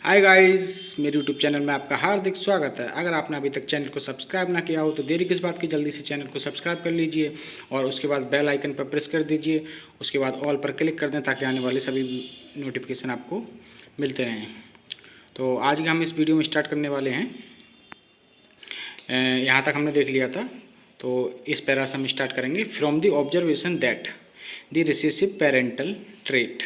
Hi guys, मेरे YouTube channel में आपका हार्दिक स्वागत है। अगर आपने अभी तक चैनल को सब्सक्राइब ना किया हो तो देरी किस बात की, जल्दी से चैनल को सब्सक्राइब कर लीजिए और उसके बाद बेल आइकन पर प्रेस कर दीजिए। उसके बाद ऑल पर क्लिक कर दें ताकि आने वाले सभी नोटिफिकेशन आपको मिलते रहें। तो आज हम इस वीडियो में स्टार्ट करने वाले हैं। यहाँ तक हमने देख लिया था, तो इस पैरा से हम स्टार्ट करेंगे। From the observation that the recessive parental trait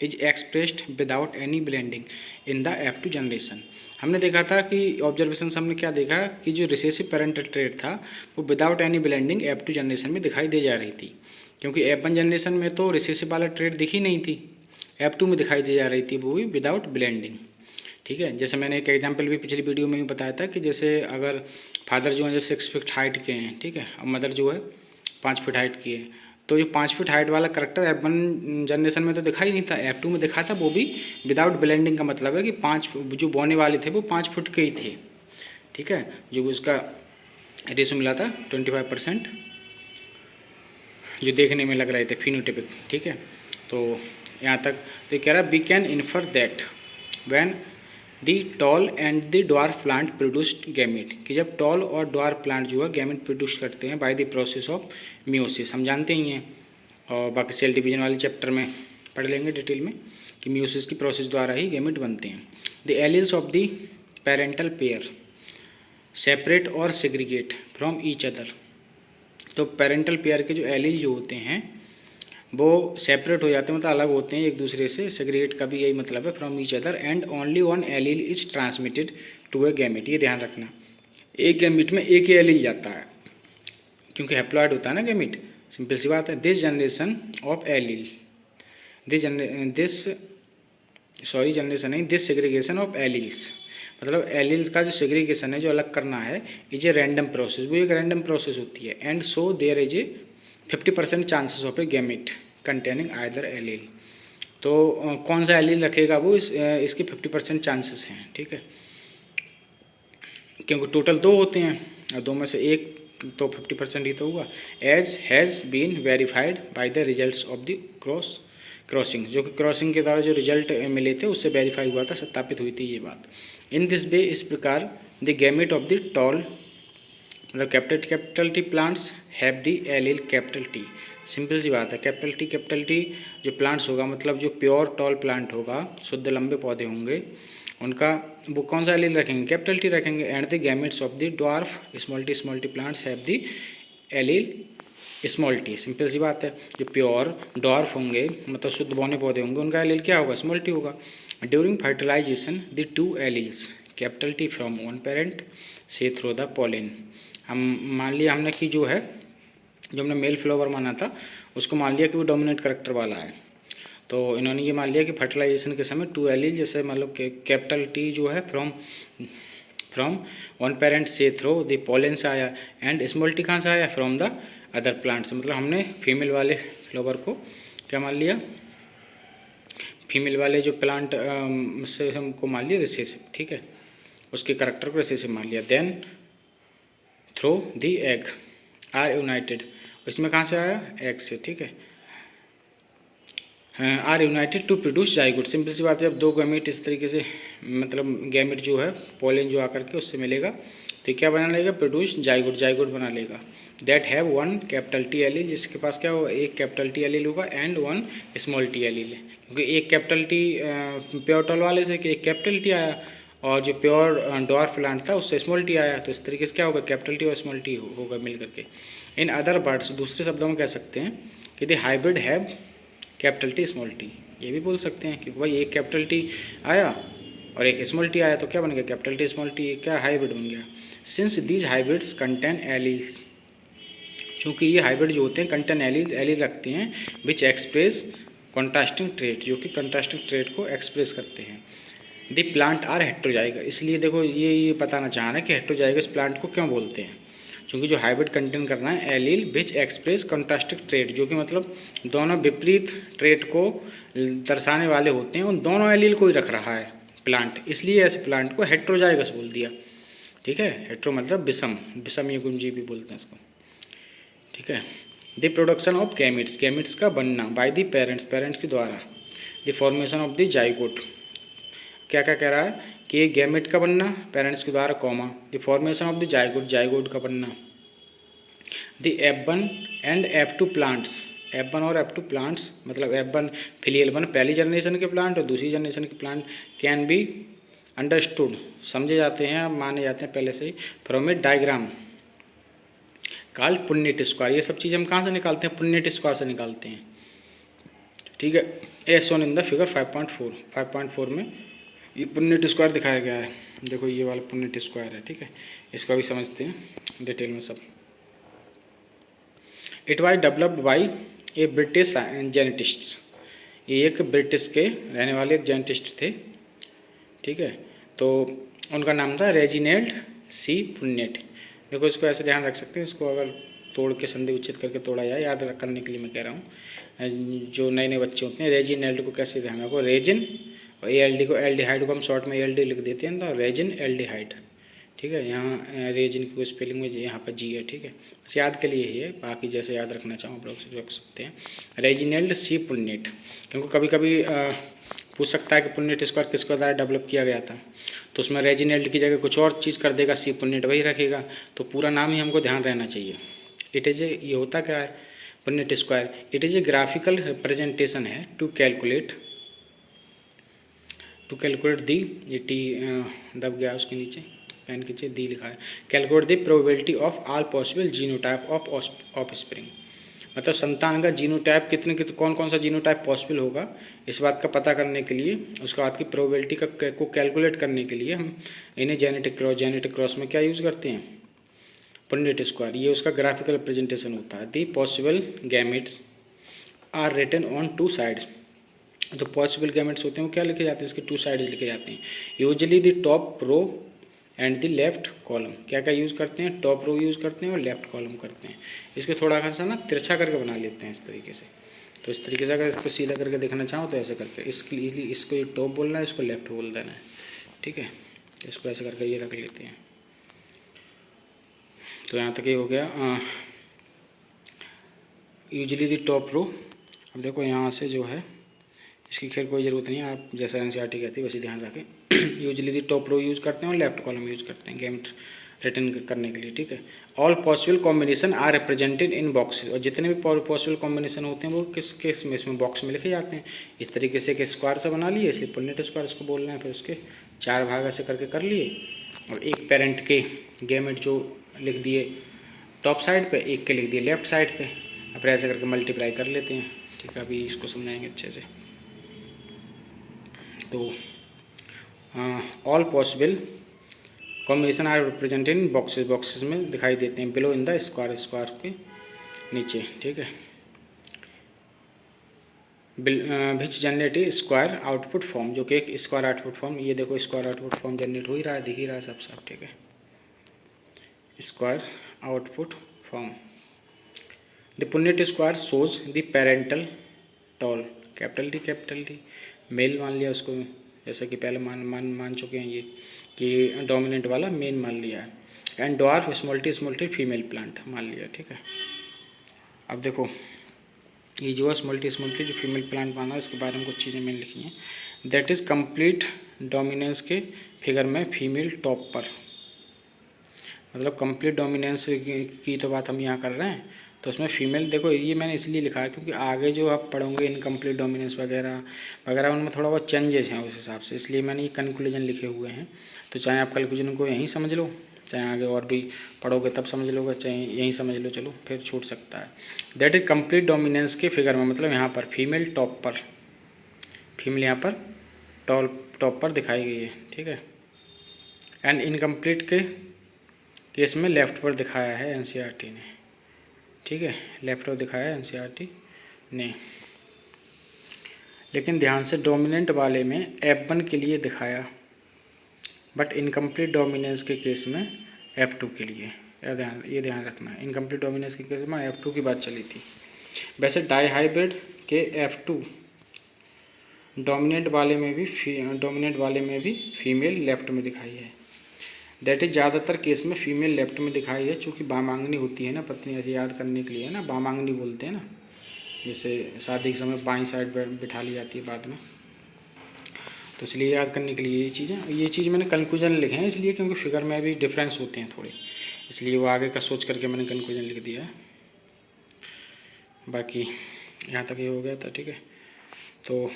is expressed without any blending in the F2 generation. हमने देखा था कि ऑब्जर्वेशन से हमने क्या देखा कि जो रिसेसिव पेरेंटल ट्रेट था वो without any blending F2 generation में दिखाई दे जा रही थी, क्योंकि F1 जनरेशन में तो रिसेसिव वाला ट्रेट दिखी नहीं थी, F2 में दिखाई दे जा रही थी, वो भी विदाउट ब्लेंडिंग। ठीक है, जैसे मैंने एक एग्जांपल भी पिछली वीडियो में भी बताया था कि जैसे अगर फादर जो है 6 फीट हाइट के हैं, ठीक है, और मदर जो है 5 फीट हाइट की है, तो ये 5 फीट हाइट वाला करेक्टर F1 जनरेशन में तो दिखा ही नहीं था, F2 में दिखा था, वो भी विदाउट ब्लेंडिंग। का मतलब है कि 5 जो बोने वाले थे वो 5 फुट के ही थे। ठीक है, जो उसका रेशो मिला था 25%, जो देखने में लग रहे थे फिनोटाइपिक। ठीक है, तो यहाँ तक तो कह रहा we can infer that when the tall and the dwarf plant produced gamete, कि जब टॉल और ड्वार्फ प्लांट जो है गैमेट प्रोड्यूस करते हैं by the process of meiosis. हम जानते ही हैं, और बाकी सेल डिवीजन वाले चैप्टर में पढ़ लेंगे डिटेल में कि मियोसिस की प्रोसेस द्वारा ही गैमेट बनते हैं। The alleles of the parental pair separate और सेग्रीगेट फ्रॉम ईच अदर। तो पेरेंटल पेयर के जो एलील जो होते हैं वो सेपरेट हो जाते हैं, मतलब अलग होते हैं एक दूसरे से। सेग्रीगेट का भी यही मतलब है, from each other, and only one allele is transmitted to a gamete. ये ध्यान रखना, एक गैमेट में एक ही एलील जाता है, क्योंकि हैप्लॉइड होता है ना गैमेट, सिंपल सी बात है। This generation of allele, generation नहीं, दिस सेग्रीगेशन ऑफ एलील्स, मतलब एलील्स का जो सेग्रीगेशन है, जो अलग करना है, इज ए रैंडम प्रोसेस, वो एक रैंडम प्रोसेस होती है। And so there is a 50% chances of a gamete containing either allele. तो कौन सा एलील रखेगा वो इसके 50% चांसेस हैं। ठीक है, क्योंकि टोटल 2 होते हैं और 2 में से एक तो 50% ही तो हुआ। As has been verified by the results of the crossing, जो कि क्रॉसिंग के द्वारा जो रिजल्ट मिले थे उससे वेरीफाई हुआ था, सत्यापित हुई थी ये बात। इन दिस वे, इस प्रकार the gamete of the tall, मतलब capital T plants have the allele capital T. Simple सी बात है, कैपिटल टी जो प्लांट्स होगा, मतलब जो प्योर टॉल प्लांट होगा, शुद्ध लंबे पौधे होंगे, उनका वो कौन सा एलील रखेंगे, कैपिटल टी रखेंगे। And the gametes of the dwarf small T plants have the allele small T. Simple सी बात है, जो प्योर ड्वार्फ होंगे, मतलब शुद्ध बौने पौधे होंगे, उनका एलील क्या होगा, स्मॉल टी होगा। During fertilisation the 2 alleles capital T from one parent से थ्रू द पोलिन। हम मान लिया हमने कि जो है, जो हमने मेल फ्लावर माना था, उसको मान लिया कि वो डोमिनेंट करेक्टर वाला है। तो इन्होंने ये मान लिया कि फर्टिलाइजेशन के समय 2 एलील, जैसे मतलब कैपिटल टी जो है फ्रॉम वन पेरेंट से थ्रू द पोलन से आया, एंड स्मॉल टी कहाँ से आया, फ्रॉम द अदर प्लांट से। मतलब हमने फीमेल वाले फ्लावर को क्या मान लिया, फीमेल वाले जो प्लांट से हमको मान लिया रिसेसिव। ठीक है, उसके करेक्टर को रिसेसिव मान लिया। Then through the egg are united, इसमें कहाँ से आया, एग से। ठीक है, are united to produce zygote. Simple सी बात है, अब 2 गैमेट इस तरीके से, मतलब गैमेट जो है पोलन जो आकर के उससे मिलेगा, तो क्या बना लेगा, प्रोड्यूस जाइगोट बना लेगा। That have 1 capital T allele, जिसके पास क्या होगा, एक कैपिटल टी एलील होगा, एंड 1 स्मॉल टी एलील है, क्योंकि एक कैपिटल टी प्योर टॉल वाले से एक कैपिटल टी आया, और जो प्योर ड्वार्फ प्लांट था उससे स्मॉल टी आया, तो इस तरीके से क्या होगा, कैपिटल टी और स्मॉल टी होगा मिल करके। इन अदर वर्ड्स, दूसरे शब्दों में कह सकते हैं कि the hybrid have capital T small T, ये भी बोल सकते हैं, क्योंकि भाई एक कैपिटल टी आया और एक स्मॉल टी आया, तो क्या बन गया, कैपिटल टी स्मॉल टी, क्या हाइब्रिड बन गया। Since these hybrids contain alleles, चूँकि ये हाइब्रिड जो होते हैं कंटेन एलील रखते हैं, विच एक्सप्रेस कॉन्ट्रास्टिंग ट्रेट, जो कि कॉन्ट्रास्टिंग ट्रेट को एक्सप्रेस करते हैं। द प्लांट आर हेट्रोजाइगस, इसलिए देखो ये बताना चाह रहे हैं कि हेट्रोजाइगस प्लांट को क्यों बोलते हैं, क्योंकि जो हाइब्रिड कंटेन करना है allele which express contrasting trait, जो कि मतलब दोनों विपरीत ट्रेट को दर्शाने वाले होते हैं, उन दोनों एलील को ही रख रहा है प्लांट, इसलिए ऐसे प्लांट को हेट्रोजाइगस बोल दिया। ठीक है, हेट्रो मतलब विषम ये गुंजी भी बोलते हैं इसको। ठीक है, द प्रोडक्शन ऑफ गैमेट्स का बनना बाय द पेरेंट्स के द्वारा, the formation of the zygote, क्या क्या कह रहा है कि गैमेट का बनना पेरेंट्स के द्वारा, comma the formation of the zygote, zygote का बनना, the F1 and F2 plants, F1 और F2 प्लांट्स मतलब F1 फिलियल वन पहली जनरेशन के प्लांट और दूसरी जनरेशन के प्लांट कैन बी अंडरस्टूड समझे जाते हैं, माने जाते हैं पहले से ही, from a diagram called Punnett square. ये सब चीज़ हम कहाँ से निकालते हैं? पुन्नेट स्क्वायर से निकालते हैं, ठीक है। As shown in the figure 5.4 में ये पुन्नेट स्क्वायर दिखाया गया है। देखो ये वाला पुन्नेट स्क्वायर है, ठीक है। इसका भी समझते हैं डिटेल में सब। It was developed by a British geneticists, ये एक ब्रिटिश के रहने वाले एक जेनेटिस्ट थे, ठीक है। तो उनका नाम था रेजिनेल्ड सी पुन्नेट। देखो इसको ऐसे ध्यान रख सकते हैं, इसको अगर तोड़ के संधि उचित करके तोड़ा जाए, याद करने के लिए मैं कह रहा हूँ। जो नए नए बच्चे होते हैं, रेजिनेल्ड को कैसे ध्यान रखो, रेजिन और एल्डी को, एल्डिहाइड को हम शॉर्ट में एल्डी लिख देते हैं, तो रेजिन एल्डिहाइड, ठीक है। यहाँ रेजिन की स्पेलिंग में यहाँ पर जी है, ठीक है। बस याद के लिए ही है, बाकी जैसे याद रखना चाहो आप लोग रख सकते हैं। रेजिनेल्ड सी पुन्नेट, क्योंकि कभी कभी पूछ सकता है कि पुन्नेट स्क्वायर किसके द्वारा डेवलप किया गया था, तो उसमें रेजिनेल्ड की जगह कुछ और चीज़ कर देगा, सी पुन्नेट वही रखेगा, तो पूरा नाम ही हमको ध्यान रहना चाहिए। इट इज़ ए, ये होता क्या है पुन्नेट square? It is a graphical representation है टू कैलकुलेट दी, ये टी दब गया उसके नीचे, पेन के नीचे दी लिखा है, calculate the probability of all possible genotype of spring, मतलब संतान का जीनोटाइप कितने कौन कौन सा जीनोटाइप पॉसिबल होगा, इस बात का पता करने के लिए, उसके बाद की प्रोबेबिलिटी को कैलकुलेट करने के लिए हम इन्हें जेनेटिक क्रॉस में क्या यूज़ करते हैं? Punnett square. ये उसका ग्राफिकल रिप्रेजेंटेशन होता है। The possible gametes are written on two sides, तो पॉसिबल गैमेट्स होते हैं वो क्या लिखे जाते हैं? इसके टू साइड्स लिखे जाते हैं। Usually the top row and the left column, क्या क्या यूज़ करते हैं? टॉप रो यूज़ करते हैं और लेफ्ट कॉलम करते हैं। इसको थोड़ा सा ना तिरछा करके बना लेते हैं इस तरीके से, तो इस तरीके से अगर इसको सीधा करके देखना चाहो तो ऐसे करके, इसके लिए इसको ये टॉप बोलना है, इसको लेफ्ट बोल देना है, ठीक है। इसको ऐसे करके ये रख लेते हैं। तो यहाँ तक ये हो गया यूजुअली दी टॉप रो। अब देखो यहाँ से जो है इसकी खैर कोई ज़रूरत नहीं है, आप जैसा एनसीईआरटी कहती है वैसे ध्यान रखें। Usually the top row use करते हैं और लेफ्ट कॉलम यूज़ करते हैं गैमेट रिटर्न करने के लिए, ठीक है। All possible combination are represented in boxes, और जितने भी पॉसिबल कॉम्बिनेशन होते हैं वो किस में, इसमें बॉक्स में लिखे जाते हैं। इस तरीके से एक स्क्वायर से बना लिए, इसलिए पुन्नेट स्क्वायर इसको बोलना है। फिर उसके 4 भाग ऐसे करके कर लिए, और एक पेरेंट के गैमेट जो लिख दिए टॉप साइड पे, एक के लिख दिए लेफ्ट साइड पे, अब ऐसे करके मल्टीप्लाई कर लेते हैं, ठीक है। अभी इसको समझाएंगे अच्छे से। तो all possible combination are represented in boxes में दिखाई देते हैं, बिलो इन द स्क्वायर के नीचे, ठीक है। Which generate square output form, जो कि एक स्क्वायर आउटपुट फॉर्म, ये देखो स्क्वायर आउटपुट फॉर्म जनरेट हो ही रहा है, दिख ही रहा है सब, ठीक है। Square output form, the Punnett square shows the parental tall, capital D male मान लिया उसको, जैसे कि पहले मान चुके हैं ये कि डोमिनेंट वाला मेन मान लिया है, and dwarf small T female plant मान लिया, ठीक है। अब देखो ये जो है स्मॉल टी जो फीमेल प्लांट माना है, इसके बारे में कुछ चीज़ें मैंने लिखी हैं। दैट इज़ कंप्लीट डोमिनेंस के फिगर में फीमेल टॉप पर, मतलब कंप्लीट डोमिनेंस की तो बात हम यहाँ कर रहे हैं, तो उसमें फीमेल, देखो ये मैंने इसलिए लिखा है क्योंकि आगे जो आप पढ़ोगे इनकम्प्लीट डोमिनेंस वगैरह उनमें थोड़ा बहुत चेंजेस हैं उस हिसाब से, इसलिए मैंने ये कंक्लूजन लिखे हुए हैं। तो चाहे आप कंक्लूजन को यहीं समझ लो, चाहे आगे और भी पढ़ोगे तब समझ लोगे, चाहे यहीं समझ लो, चलो फिर छूट सकता है। दैट इज कंप्लीट डोमिनेंस के फिगर में, मतलब यहाँ पर फीमेल टॉप पर, फीमेल यहाँ पर टॉप पर दिखाई गई है, ठीक है। एंड इनकम्प्लीट के केस में लेफ्ट पर दिखाया है एनसीईआरटी ने, ठीक है, लेफ्ट पर दिखाया है एनसीईआरटी ने। लेकिन ध्यान से डोमिनेंट वाले में F1 के लिए दिखाया, बट इनकम्प्लीट डोमिनेंस के केस में F2 के लिए, ये ध्यान रखना है। इनकम्प्लीट डोमिनेंस के केस में F2 की बात चली थी। वैसे डाई हाइब्रिड के F2 डोमिनेंट वाले में भी फीमेल लेफ्ट में दिखाई है। दैट इज ज़्यादातर केस में फीमेल लेफ्ट में दिखाई है, चूँकि बामांगनी होती है ना पत्नी, ऐसे याद करने के लिए ना, बामांगनी बोलते हैं ना, जैसे शादी के समय बाईं साइड पर बिठा ली जाती है बाद में, तो इसलिए याद करने के लिए ये चीज़ मैंने कंक्लूजन लिखे हैं इसलिए क्योंकि फिगर में भी डिफरेंस होते हैं थोड़े, इसलिए वो आगे का सोच करके मैंने कंक्लूजन लिख दिया है। बाकी यहाँ तक ये हो गया था, ठीक है। तो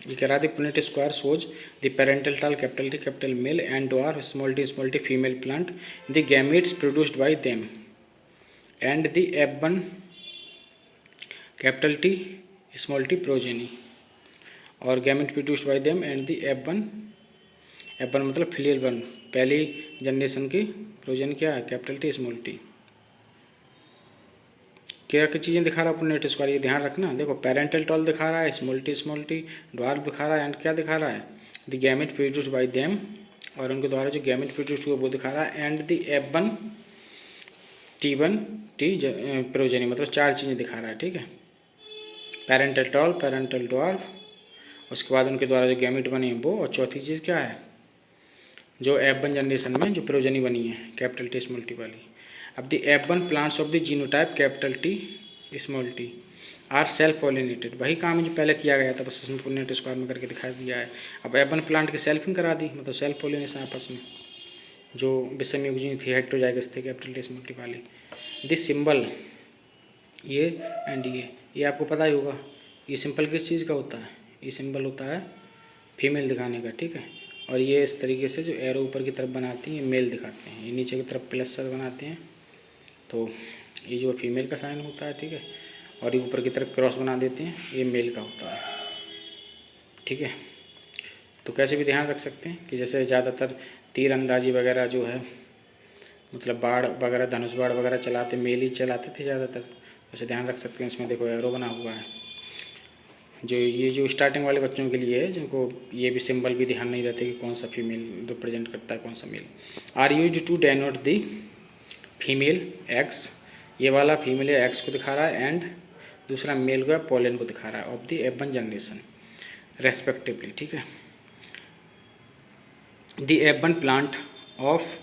ये कह रहा था Punnett square shows the parental tall capital T capital male and dwarf small T female plant the gametes produced by them and the एब1 capital T small T progeny और gamete produced by them and the एब1 मतलब filial one, पहली generation की progeny क्या है, capital T small T. क्या क्या चीज़ें दिखा रहा है पुनेट स्क्वायर, ये ध्यान रखना। देखो पेरेंटल टॉल दिखा रहा है, स्मॉल टी ड्वार्फ दिखा रहा है, एंड क्या दिखा रहा है, the gamete produced by them, और उनके द्वारा जो गैमेट प्रोड्यूस्ड हुआ वो दिखा रहा है, एंड द एब1 टी1 टी प्रोजेनी, मतलब 4 चीज़ें दिखा रहा है, ठीक है। पेरेंटल टॉल, पेरेंटल ड्वार्फ, उसके बाद उनके द्वारा जो गैमेट बने हैं वो, और चौथी चीज़ क्या है, जो एब1 जनरेशन में जो प्रोजेनी बनी है कैपिटल टी स्मॉल टी वाली। अब द एब1 plants of the genotype capital T small T are self pollinated, वही काम है जो पहले किया गया था, बस इसमें पुनेट स्क्वायर में करके दिखा दिया है। अब एब1 प्लांट की सेल्फिंग करा दी, मतलब सेल्फ पॉलिनेशन आपस में, जो विषम युग्मी थी हेटेरोजाइगस थे कैपिटल टी स्मॉल टी वाली। दिस सिंबल ये एंड ये आपको पता ही होगा, ये सिंपल किस चीज़ का होता है, ये सिंबल होता है फीमेल दिखाने का, ठीक है। और ये इस तरीके से जो एरो ऊपर की तरफ बनाती हैं मेल दिखाते हैं, ये नीचे की तरफ प्लस बनाते हैं, तो ये जो फीमेल का साइन होता है, ठीक है। और ये ऊपर की तरफ क्रॉस बना देते हैं, ये मेल का होता है, ठीक है। तो कैसे भी ध्यान रख सकते हैं कि जैसे ज़्यादातर तीरंदाजी वगैरह जो है, मतलब बाढ़ वगैरह, धनुष बाढ़ वगैरह चलाते मेल ही चलाते थे ज़्यादातर, वैसे ध्यान रख सकते हैं। इसमें देखो एरो बना हुआ है, जो ये जो स्टार्टिंग वाले बच्चों के लिए है, जिनको ये भी सिंबल भी ध्यान नहीं रहते कि कौन सा फीमेल रिप्रेजेंट करता है कौन सा male. Are used to denote the female X, ये वाला फीमेल एक्स को दिखा रहा है, एंड दूसरा मेल को पोलन को दिखा रहा है, ऑफ द एब1 जनरेशन रेस्पेक्टिवली, ठीक है। द एब1 plant of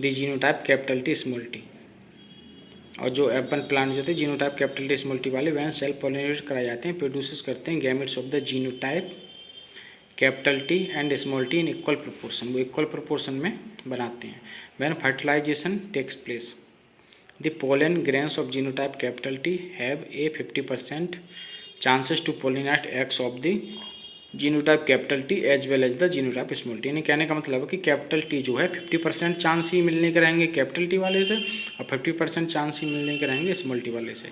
the genotype capital T small T, और जो एब1 प्लांट जो थे genotype capital T small T वाले, वह सेल्फ पॉलिनेट कराए जाते हैं, प्रोड्यूस करते हैं gametes of the genotype capital T and small T in equal proportion, वो इक्वल प्रोपोर्शन में बनाते हैं। When fertilization takes place the pollen grains of genotype capital T have a 50% chances to pollinate eggs of the genotype capital T as well as the genotype small t. यानी कहने का मतलब है कि capital T जो है 50% chance ही मिलने के रहेंगे कैपिटल टी वाले से, और 50% चांस ही मिलने के रहेंगे स्मॉल टी वाले से।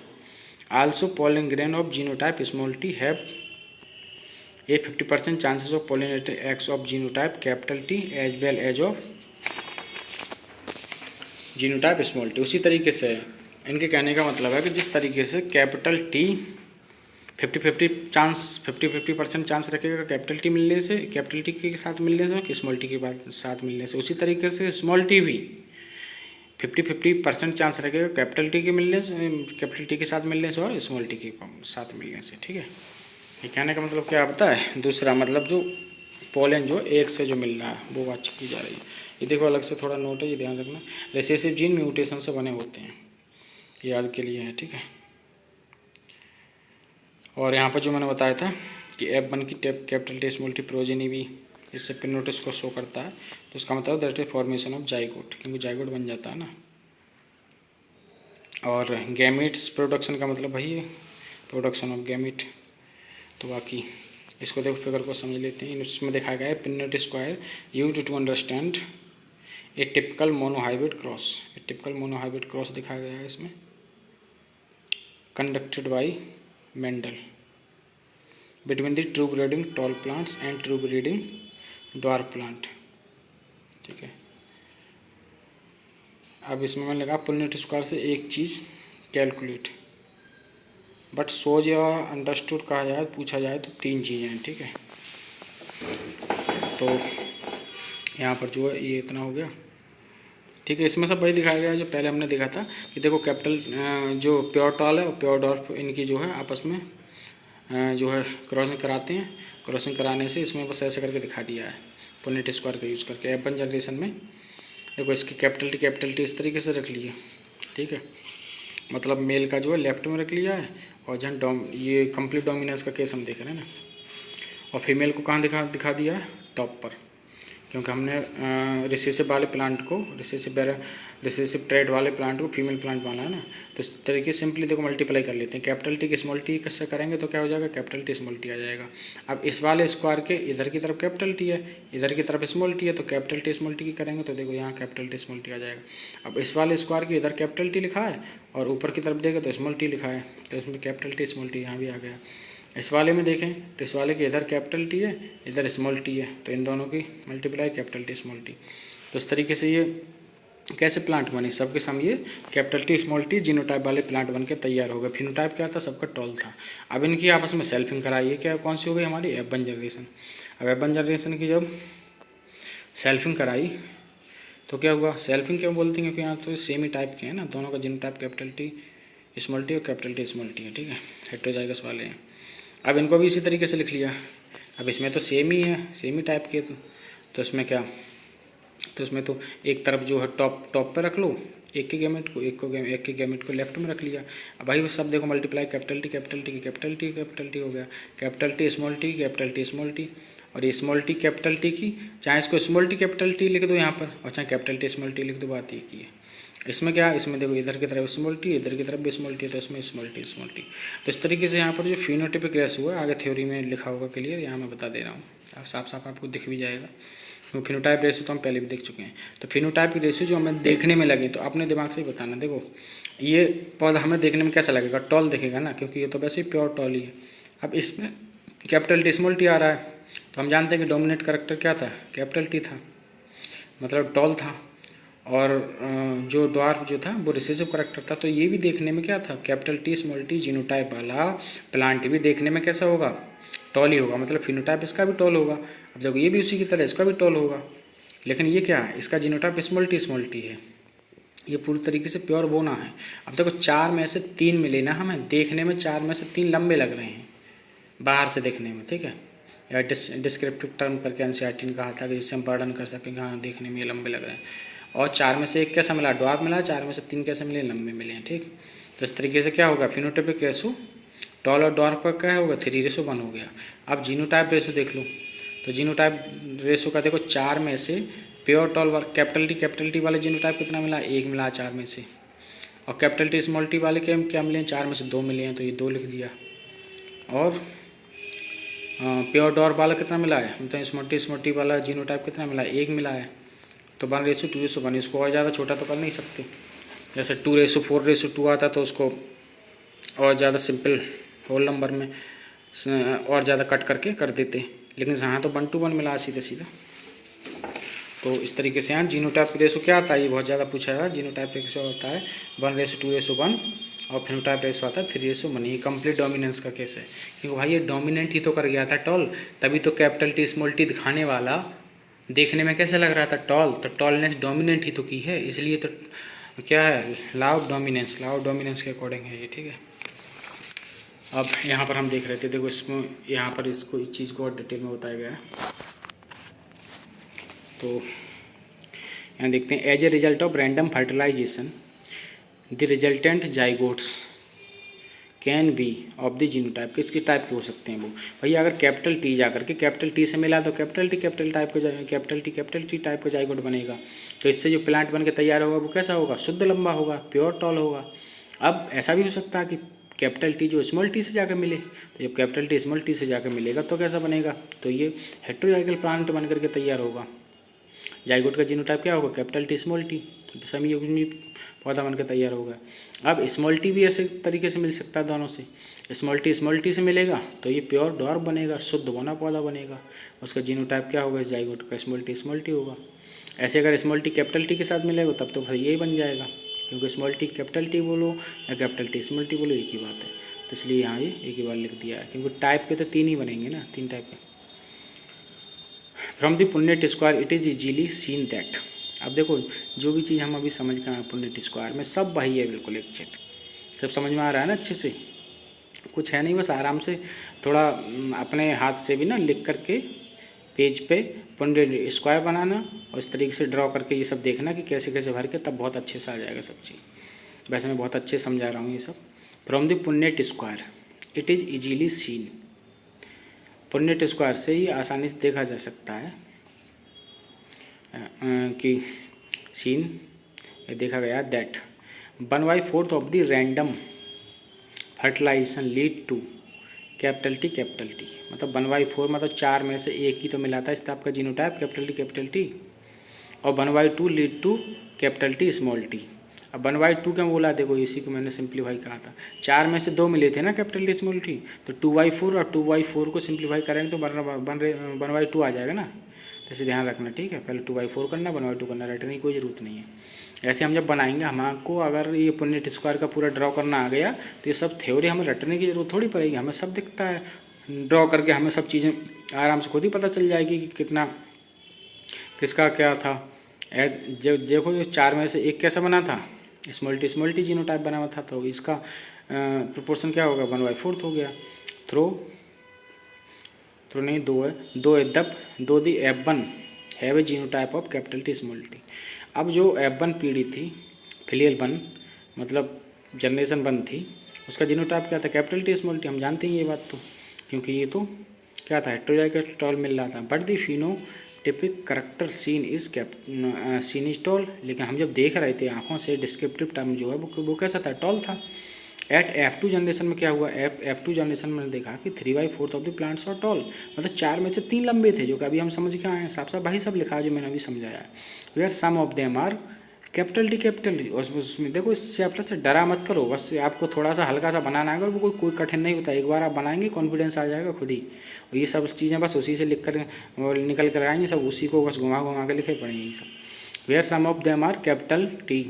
Also pollen grain of genotype small t have a 50% chances of pollinated eggs of genotype capital T as well as of genotype small t. उसी तरीके से इनके कहने का मतलब है कि जिस तरीके से कैपिटल टी 50% चांस रखेगा कैपिटल टी मिलने से, कैपिटल टी के साथ मिलने से, कि स्मॉल टी के साथ मिलने से, उसी तरीके से स्मॉल टी भी 50% चांस रखेगा कैपिटल टी के मिलने से, कैपिटल टी के साथ मिलने से और स्मॉल टी के साथ मिलने से, ठीक है। ये कहने का मतलब क्या होता है, दूसरा मतलब जो पोलन जो एक से जो मिल रहा है वो बात की जा रही है। ये देखो अलग से थोड़ा नोट है, ये ध्यान रखना, रिसेसिव जीन म्यूटेशन से बने होते हैं, याद के लिए है, ठीक है। और यहाँ पर जो मैंने बताया था कि एब1 की capital T small T progeny भी इससे पिनोटिस को शो करता है, तो उसका मतलब that is formation of zygote, क्योंकि जाइगोट बन जाता है ना। और गैमेट्स प्रोडक्शन का मतलब वही है, प्रोडक्शन ऑफ गैमेट। तो बाकी इसको देखो फिगर को समझ लेते हैं। इसमें देखा गया है Punnett square used to understand a typical monohybrid cross, a typical monohybrid cross दिखाया गया है इसमें, conducted by Mendel between the true breeding tall plants and true breeding dwarf plant, ठीक है। अब इसमें मैंने लगा पुनेट स्क्वायर से एक चीज़ कैलकुलेट, बट सोच या अंडरस्टूड कहा जाए, पूछा जाए तो 3 चीज़ें हैं, ठीक है। तो यहाँ पर जो है ये इतना हो गया, ठीक है। इसमें सब वही दिखाया गया है जो पहले हमने देखा था कि देखो कैपिटल जो प्योर टॉल है और प्योर डॉर्फ, इनकी जो है आपस में जो है क्रॉसिंग कराते हैं, क्रॉसिंग कराने से इसमें बस ऐसे करके दिखा दिया है पुनेट स्क्वायर का यूज़ करके। एब1 जनरेशन में देखो इसकी कैपिटल टी इस तरीके से रख लिए, ठीक है, मतलब मेल का जो है लेफ्ट में रख लिया है, और जहाँ ये कंप्लीट डोमिनेंस का केस हम देख रहे हैं ना, और फीमेल को कहाँ दिखा दिया है टॉप पर, क्योंकि हमने रिसेसिव वाले प्लांट को रिसेसिव ट्रेड वाले प्लांट को फीमेल प्लांट माना है ना। तो इस तरीके से सिंपली देखो मल्टीप्लाई कर लेते हैं। कैपिटल टी की स्मॉल टी किससे करेंगे तो क्या हो जाएगा, कैपिटल टी स्मॉल टी आ जाएगा। अब इस वाले स्क्वायर के इधर की तरफ कैपिटल टी है, इधर की तरफ स्मॉल टी है, तो कैपिटल टी स्मॉल टी की करेंगे तो देखो यहाँ कैपिटल टी स्मॉल टी आ जाएगा। अब इस वाले स्क्वायर के इधर कैपिटल टी लिखा है और ऊपर की तरफ देखें तो स्मॉल टी लिखा है, तो इसमें कैपिटल टी स्मॉल टी यहाँ भी आ गया। इस वाले में देखें तो इस वाले के इधर कैपिटल टी है, इधर स्मॉल टी है, तो इन दोनों की multiply capital T small T. तो इस तरीके से ये कैसे प्लांट बने, सबके सम ये capital T small T genotype वाले प्लांट बन के तैयार हो गए। फिनोटाइप क्या था, सबका टॉल था। अब इनकी आपस में सेल्फिंग कराइए, क्या कौन सी हो गई हमारी F1 जनरेशन। अब F1 जनरेशन की जब सेल्फिंग कराई तो क्या हुआ, सेल्फिंग क्यों बोलते हैं, क्योंकि यहाँ तो सेम ही टाइप के हैं ना, दोनों का genotype capital T small T और कैपिटल टी स्मॉल टी है, ठीक है, हेटेरोजाइगस वाले हैं। अब इनको भी इसी तरीके से लिख लिया। अब इसमें तो सेम ही है, सेम ही टाइप के, तो इसमें क्या, तो इसमें तो एक तरफ जो है टॉप पे रख लो एक के गैमेट को, एक के गैमेट को लेफ्ट में रख लिया। अब भाई बस सब देखो multiply capital T capital T capital T capital T हो गया, capital T small T capital T small T, और ये स्मॉल टी कैपिटल टी की, चाहे इसको स्मॉल टी कैपिटल टी लिख दो यहाँ पर और चाहे कैपिटल टी स्मॉल टी लिख दो, बात एक ही है। इसमें क्या, इसमें देखो इधर की तरफ स्मॉल टी, इधर की तरफ भी स्मॉल टी, तो इसमें स्मॉल टी स्मॉल टी। तो इस तरीके से यहाँ पर जो फिनोटाइपिक रेशो हुआ आगे थ्योरी में लिखा होगा क्लियर, यहाँ मैं बता दे रहा हूँ, साफ साफ आपको दिख भी जाएगा। तो फिनोटाइप रेशो तो हम पहले भी देख चुके हैं। तो फिनोटाइप की रेशो जो हमें देखने में लगे तो अपने दिमाग से ही बताना, देखो ये पौधा हमें देखने में कैसा लगेगा, टॉल दिखेगा ना, क्योंकि ये तो वैसे ही प्योर टॉल ही है। अब इसमें कैपिटल टी स्मॉल टी आ रहा है, तो हम जानते हैं कि डोमिनेट करैक्टर क्या था, कैपिटल टी था, मतलब टॉल था, और जो ड्वार्फ जो था वो रिसेसिव करैक्टर था। तो ये भी देखने में क्या था, capital T small T genotype वाला प्लांट भी देखने में कैसा होगा, टॉल ही होगा, मतलब फिनोटाइप इसका भी टॉल होगा। अब देखो ये भी उसी की तरह इसका भी टॉल होगा, लेकिन ये क्या है, इसका जीनोटाइप स्मॉल टी है, ये पूरी तरीके से प्योर बोना है। अब देखो 4 में से 3 मिले ना हमें, देखने में 4 में से 3 लंबे लग रहे हैं बाहर से देखने में, ठीक है, या डिस्क्रिप्टिव टर्म करके एनसीईआरटी ने कहा था कि जिससे हम वर्णन कर सकें, हाँ देखने में ये लंबे लग रहे हैं। और 4 में से 1 कैसा मिला, ड्वार्फ मिला, 4 में से 3 कैसे मिले, लंबे मिले हैं, ठीक। तो इस तरीके से क्या होगा, फिनोटाइपिक रेशो टॉल और ड्वार्फ का क्या होगा, 3:1 हो गया। अब जीनोटाइप रेशो देख लो, तो जीनोटाइप रेशो का देखो 4 में से pure tall work capital T वाले जीनोटाइप कितना मिला, 1 मिला 4 में से, और कैपिटल टी स्मॉल टी वाले क्या मिले हैं, 4 में से 2 मिले हैं, तो ये 2 लिख दिया। और प्योर डॉर्फ वाला कितना मिला है, मतलब स्मॉल टी वाला जीनोटाइप कितना मिला है, 1 मिला है। तो 1:2:1, इसको और ज़्यादा छोटा तो कर नहीं सकते, जैसे 2:4:2 आता तो उसको और ज़्यादा सिंपल होल नंबर में और ज़्यादा कट करके कर देते, लेकिन यहाँ तो 1:1 मिला सीधा सीधा। तो इस तरीके से यहाँ जीनोटाइप रेशो क्या आता है, ये बहुत ज़्यादा पूछा है। जीनोटाइप रेशो होता है 1:2:1 और फिनोटाइप रेशो आता है 3:1। ये कंप्लीट डोमिनेंस का केस है, क्योंकि भाई ये डोमिनेंट ही तो कर गया था टॉल, तभी तो कैपिटल टी स्मॉल टी दिखाने वाला देखने में कैसा लग रहा था, टॉल, तो टॉलनेस डोमिनेंट ही तो की है, इसलिए तो क्या है, लॉ ऑफ डोमिनेंस के अकॉर्डिंग है ये, ठीक है। अब यहाँ पर हम देख रहे थे, देखो इसमें यहाँ पर इसको इस चीज़ को और डिटेल में बताया गया है। तो यहाँ देखते हैं, as a result of random fertilization the resultant zygotes can be of the genotype, किसके टाइप के हो सकते हैं वो, भैया अगर कैपिटल टी जाकर के कैपिटल टी से मिला तो कैपिटल टी टाइप का जाइगोट बनेगा। तो इससे जो प्लांट बन के तैयार होगा वो कैसा होगा, शुद्ध लंबा होगा, प्योर टॉल होगा। अब ऐसा भी हो सकता है कि कैपिटल टी जो स्मॉल टी से जाकर मिले, तो जब कैपिटल टी स्मॉल टी से जाकर मिलेगा तो कैसा बनेगा, तो ये हेटेरोजाइगल प्लांट बन करके तैयार होगा। जाइगोट का जीनोटाइप क्या होगा, कैपिटल टी स्मॉल टी, समयुग्मी पौधा बनकर तैयार होगा। अब स्मॉल टी भी ऐसे तरीके से मिल सकता है दोनों से, स्मॉल टी से मिलेगा तो ये प्योर डॉर्फ बनेगा, शुद्ध बना पौधा बनेगा, उसका जीनोटाइप क्या होगा, इस जाइगोट का स्मॉल टी होगा। ऐसे अगर स्मॉल टी कैपिटल टी के साथ मिलेगा तब तो भाई यही बन जाएगा, क्योंकि स्मॉल टी कैपिटल टी बोलो या कैपिटल टी स्मॉल टी बोलो एक ही बात है। तो इसलिए यहाँ ये एक ही बार लिख दिया है, क्योंकि टाइप के तो 3 ही बनेंगे ना, 3 टाइप के। From the Punnett square it is easily seen that, अब देखो जो भी चीज़ हम अभी समझ गए हैं पुन्नेट स्क्वायर में सब वही है, बिल्कुल एग्जैक्ट, सब समझ में आ रहा है ना अच्छे से, कुछ है नहीं, बस आराम से थोड़ा अपने हाथ से भी ना लिख करके पेज पे पुन्नेट स्क्वायर बनाना और इस तरीके से ड्रॉ करके ये सब देखना कि कैसे कैसे भर के, तब बहुत अच्छे से आ जाएगा सब चीज़। वैसे मैं बहुत अच्छे से समझा रहा हूँ ये सब। From the Punnett square it is easily seen Punnett square से ही आसानी से देखा जा सकता है कि सीन देखा गया that 1/4 of the random fertilization lead to capital T, मतलब 1/4 मतलब 4 में से एक ही तो मिला था इसका आपका जीनोटाइप कैपिटल टी, और 1/2 lead to capital T small t. अब 1/2 क्या बोला, देखो इसी को मैंने सिंप्लीफाई कहा था, 4 में से 2 मिले थे ना कैपिटल टी स्मॉल टी, तो 2/4 और 2/4 को सिंप्लीफाई करेंगे तो 1/2 आ जाएगा ना, ऐसे ध्यान रखना, ठीक है। पहले 2/4 करना, 1/2 करना, रटने की कोई ज़रूरत नहीं है। ऐसे हम जब बनाएंगे, हमको अगर ये पुनेट स्क्वायर का पूरा ड्रॉ करना आ गया तो ये सब थ्योरी हमें रटने की जरूरत थोड़ी पड़ेगी, हमें सब दिखता है ड्रॉ करके, हमें सब चीज़ें आराम से खुद ही पता चल जाएगी कि कितना किसका क्या था। जब देखो ये 4 में से एक कैसा बना था, स्मॉल टी जीनोटाइप बना हुआ था, तो इसका प्रोपोर्शन क्या होगा, 1/4 हो गया। थ्रो नहीं, 2 है, 2 दी F1 have a genotype of capital T small t. अब जो F1 पीढ़ी थी, फिलियल 1 मतलब जनरेशन 1 थी, उसका जीनोटाइप क्या था, कैपिटल टी स्मॉल टी। हम जानते हैं ये बात तो, क्योंकि ये तो क्या था, हेटेरोजाइगस टॉल मिल रहा था। But the phenotypic character seen is tall, लेकिन हम जब देख रहे थे आंखों से, डिस्क्रिप्टिव टर्म जो है वो कैसा था, टॉल था। एट F2 जनरेशन में क्या हुआ, F2 जनरेशन में देखा कि 3/4 of the plants are tall, मतलब 4 में से 3 लंबे थे, जो कि अभी हम समझ के आए हैं, साफ साफ भाई सब लिखा है जो मैंने अभी समझाया है। Where some of them are capital T. उसमें देखो, इस चैप्टर से डरा मत करो, बस आपको थोड़ा सा हल्का सा बनाना है, अगर वो कोई कठिन नहीं होता, एक बार आप बनाएंगे कॉन्फिडेंस आ जाएगा खुद ही, और ये सब चीज़ें बस उसी से लिख कर निकल कर आएंगे, सब उसी को बस घुमा के लिखे पड़ेंगे ये सब। Where some of them are capital T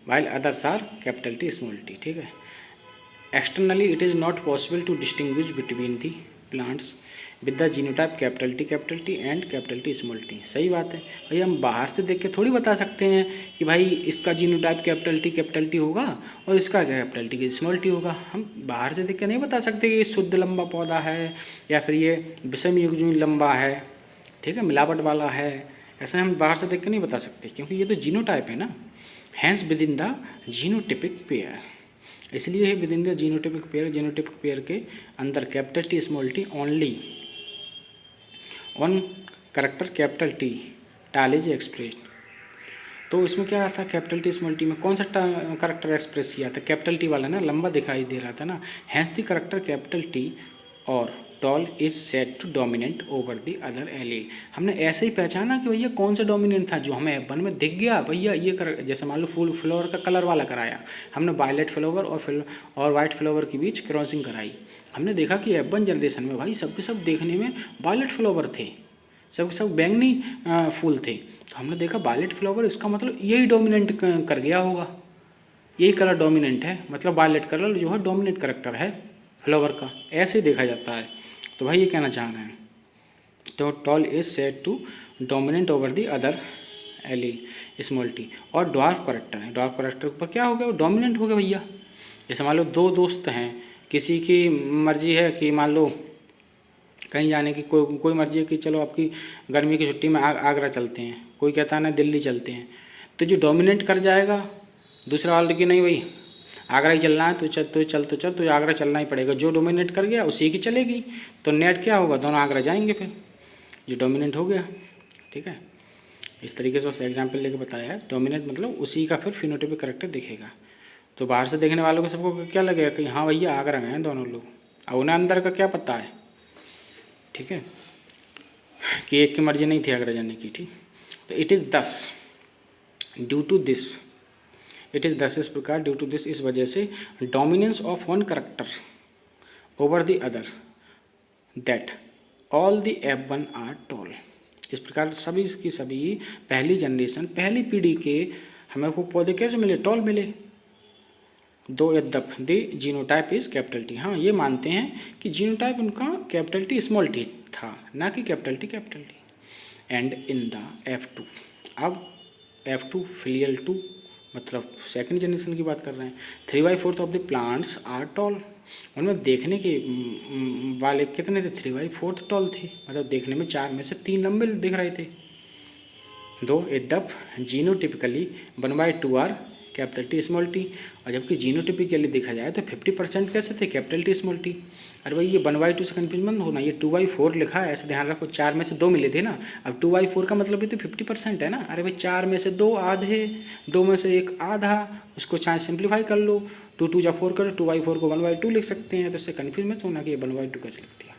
while others are capital T small t, ठीक है। Externally it is not possible to distinguish between the plants with the genotype capital T and capital T small t. सही बात है भाई, हम बाहर से देख के थोड़ी बता सकते हैं कि भाई इसका जीनोटाइप कैपिटल टी होगा और इसका कैपिटल टी स्मॉल टी होगा। हम बाहर से देख के नहीं बता सकते कि ये शुद्ध लंबा पौधा है या फिर ये विषम युग्म लंबा है, ठीक है, मिलावट वाला है, ऐसा हम बाहर से देख के नहीं बता सकते, क्योंकि ये तो जीनोटाइप है ना। Hence within the genotypic pair, इसलिए within the genotypic pair के अंदर capital T small T only one character capital T tall is express. तो इसमें क्या था, कैपिटल टी स्मॉल टी में कौन सा करेक्टर एक्सप्रेस किया था, कैपिटल टी वाला ना, लंबा दिखाई दे रहा था ना। Hence the character capital T और tall is set to dominant over the other allele. हमने ऐसे ही पहचाना कि भैया कौन सा डोमिनेंट था, जो हमें F1 में दिख गया भैया ये जैसे मान लो फूल फ्लावर का कलर वाला कराया हमने, वायलेट फ्लावर और वाइट फ्लावर के बीच क्रॉसिंग कराई, हमने देखा कि F1 जनरेशन में भाई सबके सब देखने में वायलेट फ्लावर थे, सबके सब बैंगनी फूल थे, तो हमने देखा वायलेट फ्लावर, इसका मतलब यही डोमिनेंट कर गया होगा, यही कलर डोमिनेंट है, मतलब वायलेट कलर जो है डोमिनेंट करेक्टर है फ्लावर का, ऐसे देखा जाता है। तो भाई ये कहना चाह रहे हैं, तो tall is set to dominant over the other allele small T. और ड्वार्फ करेक्टर है, ड्वार्फ करेक्टर पर क्या हो गया, वो डोमिनेंट हो गया भैया। जैसे मान लो 2 दोस्त हैं, किसी की मर्जी है कि मान लो कहीं जाने की, कोई मर्जी है कि चलो आपकी गर्मी की छुट्टी में आगरा चलते हैं, कोई कहता है ना दिल्ली चलते हैं, तो जो डोमिनेट कर जाएगा दूसरा वाले की नहीं भाई आगरा ही चलना है, तो चल तो आगरा चलना ही पड़ेगा, जो डोमिनेट कर गया उसी की चलेगी, तो नेट क्या होगा, दोनों आगरा जाएंगे फिर, ये डोमिनेंट हो गया, ठीक है। इस तरीके से उस एग्जाम्पल लेके बताया है, डोमिनेंट मतलब उसी का फिर फिनोटाइपिक करेक्टर दिखेगा। तो बाहर से देखने वालों को सबको क्या लगेगा कि हाँ भैया आगरा गए हैं दोनों लोग, और उन्हें अंदर का क्या पता है, ठीक है, कि एक की मर्जी नहीं थी आगरा जाने की, ठीक। तो it is thus due to this, it is thus इस प्रकार, ड्यू टू दिस, इस वजह से dominance of one character over the other that all the F1 are tall. इस प्रकार सभी की सभी पहली जनरेशन, पहली पीढ़ी के हमें वो पौधे कैसे मिले, टॉल मिले। दो यद्यप the genotype is capital T, हाँ ये मानते हैं कि जीनोटाइप उनका कैपिटल टी स्मॉल टी था, ना कि capital T. And in the F2, अब F2 फिलियल 2 मतलब सेकंड जनरेशन की बात कर रहे हैं, 3/4 of the plants are tall, उनमें देखने के वाले कितने थे, 3/4 टॉल थे, मतलब देखने में 4 में से 3 लंबे दिख रहे थे। दो यद्यप genotypically 1/2 are capital T small T. और जबकि जीनोटिपिकली देखा जाए तो 50% कैसे थे, कैपिटल टी स्मॉल टी। अरे भाई ये 1/2 से कन्फ्यूज मत होना, ये 2/4 लिखा है, ऐसे ध्यान रखो, 4 में से 2 मिले थे ना, अब 2/4 का मतलब भी तो 50% है ना। अरे भाई 4 में से 2 आधे, 2 में से 1 आधा, उसको चाहे सिंप्लीफाई कर लो, 2 2 जा 4 करो, 2/4 को 1/2 लिख सकते हैं, तो इससे कन्फ्यूज मत होना कि ये 1/2 कैसे लिख दिया।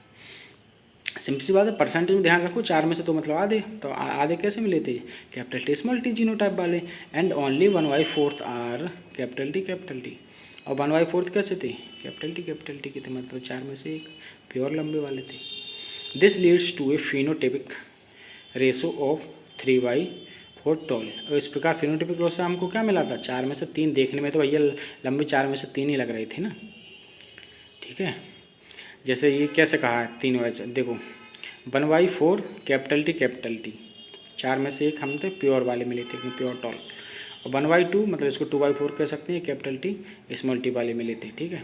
सिंपल सी बात है, परसेंटेज में ध्यान रखो, 4 में से 2 मतलब आधे, तो आधे कैसे मिले थे, capital T small T genotype वाले। And only 1/4 are capital T, और 1/4 कैसे थे, कैपिटल टी के थे, मतलब 4 में से 1 प्योर लंबे वाले थे। This leads to a phenotypic ratio of 3/4 tall. और इस प्रकार फिनोटाइपिक रेशो हमको क्या मिला था, 4 में से 3, देखने में तो भैया लंबे 4 में से 3 ही लग रहे थे ना, ठीक है। जैसे ये कैसे कहा है 3/4, देखो 1/4 कैपिटल टी, 4 में से 1 हम थे प्योर वाले मिले थे, प्योर टॉल। और 1/2 मतलब इसको 2/4 कह सकते हैं, कैपिटल टी स्मॉल टी वाले मिले थे, ठीक है।